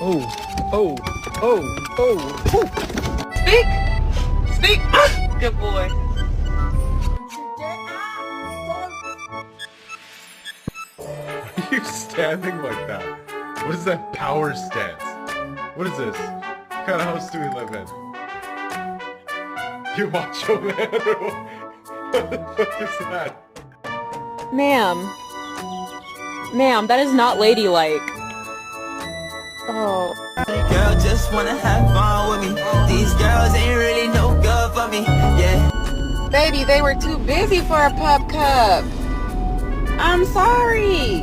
Oh, oh, oh, oh, oh. Speak! Speak! Ah, good boy. Why are you standing like that? What is that power stance? What is this? What kind of house do we live in? You macho man? What the fuck is that? Ma'am. Ma'am, that is not ladylike. Oh. Girl just wanna have fun with me. These girls ain't really no good for me. Yeah. Baby, they were too busy for a pup cup. I'm sorry.